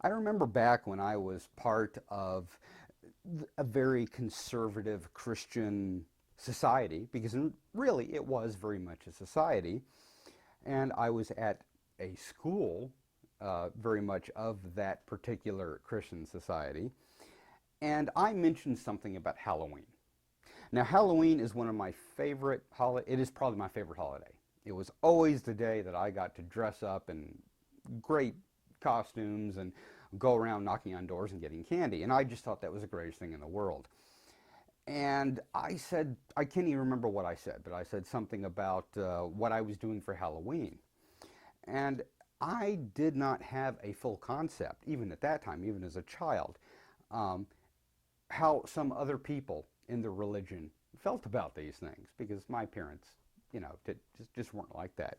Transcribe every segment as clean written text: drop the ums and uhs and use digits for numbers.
I remember back when I was part of a very conservative Christian society, because really it was very much a society, and I was at a school very much of that particular Christian society, and I mentioned something about Halloween. Now, Halloween is one of my favorite holidays. It is probably my favorite holiday. It was always the day that I got to dress up in great costumes and go around knocking on doors and getting candy. And I just thought that was the greatest thing in the world. And I said, I can't even remember what I said, but I said something about what I was doing for Halloween. And I did not have a full concept, even at that time, even as a child, um, how some other people in the religion felt about these things, because my parents, just weren't like that.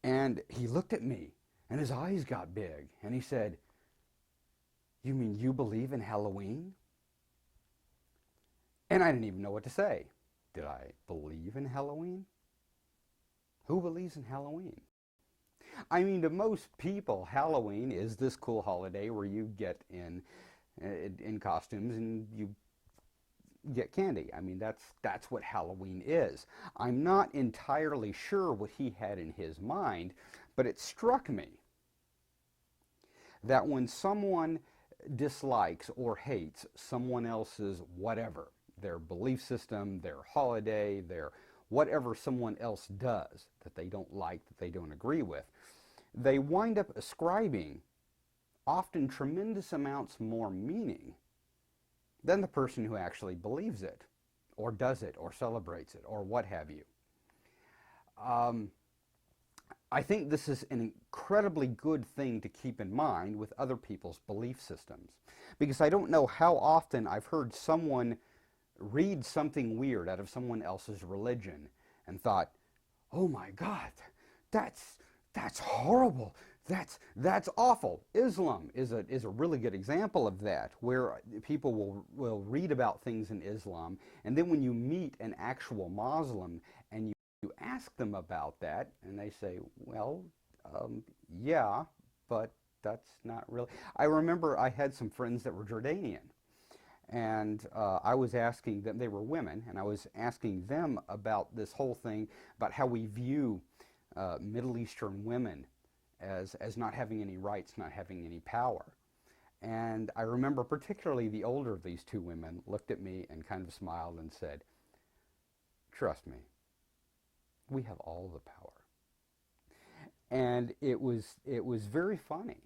And he looked at me, and his eyes got big, and he said, "You mean you believe in Halloween?" And I didn't even know what to say. Did I believe in Halloween? Who believes in Halloween? I mean, to most people, Halloween is this cool holiday where you get in costumes and you get candy. I mean, that's what Halloween is. I'm not entirely sure what he had in his mind, but it struck me that when someone dislikes or hates someone else's whatever, their belief system, their holiday, their whatever someone else does that they don't like, that they don't agree with, they wind up ascribing often tremendous amounts more meaning than the person who actually believes it, or does it, or celebrates it, or what have you. Um, I think this is an incredibly good thing to keep in mind with other people's belief systems, because I don't know how often I've heard someone read something weird out of someone else's religion and thought, "Oh my God, that's that's horrible. That's awful." Islam is a really good example of that, where people will read about things in Islam, and then when you meet an actual Muslim and you ask them about that, and they say, "Well, yeah, but that's not really." I remember I had some friends that were Jordanian, and I was asking them, they were women, and I was asking them about this whole thing about how we view Middle Eastern women as not having any rights, not having any power. And I remember particularly the older of these two women looked at me and kind of smiled and said, "Trust me, we have all the power." And it was very funny,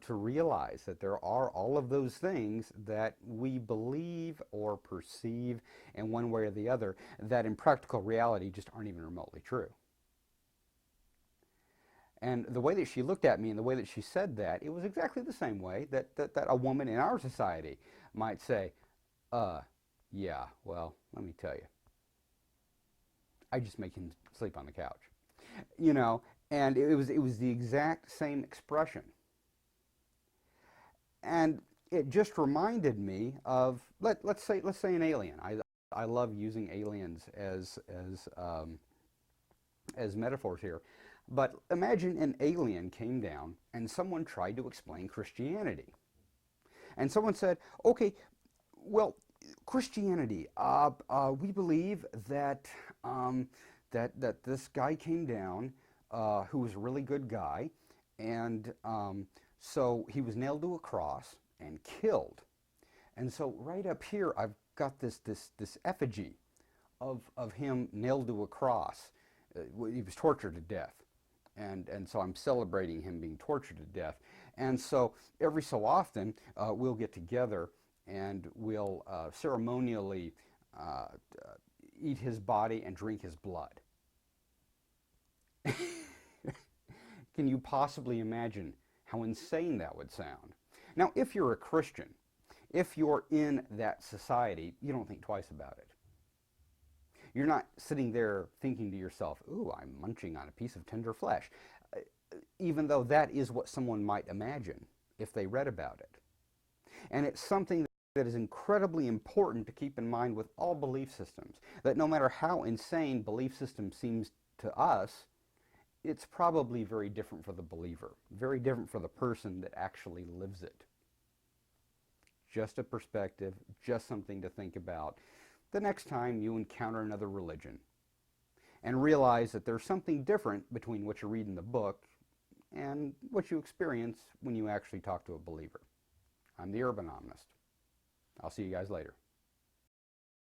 to realize that there are all of those things that we believe or perceive in one way or the other that in practical reality just aren't even remotely true. And the way that she looked at me and the way that she said that, it was exactly the same way that a woman in our society might say, yeah, well, let me tell you, I just make him sleep on the couch." You know, and it was the exact same expression. And it just reminded me of, let's say an alien. I love using aliens as metaphors here. But imagine an alien came down and someone tried to explain Christianity. And someone said, "Okay, well, Christianity, we believe that, that this guy came down who was a really good guy, and so he was nailed to a cross and killed. And so right up here, I've got this effigy of him nailed to a cross. He was tortured to death. And so I'm celebrating him being tortured to death. And so every so often, we'll get together and we'll ceremonially eat his body and drink his blood." Can you possibly imagine how insane that would sound? Now, if you're a Christian, if you're in that society, you don't think twice about it. You're not sitting there thinking to yourself, "Ooh, I'm munching on a piece of tender flesh," even though that is what someone might imagine if they read about it. And it's something that is incredibly important to keep in mind with all belief systems, that no matter how insane belief system seems to us, it's probably very different for the believer, very different for the person that actually lives it. Just a perspective, just something to think about the next time you encounter another religion. And realize that there's something different between what you read in the book and what you experience when you actually talk to a believer. I'm the Urban Omnist. I'll see you guys later.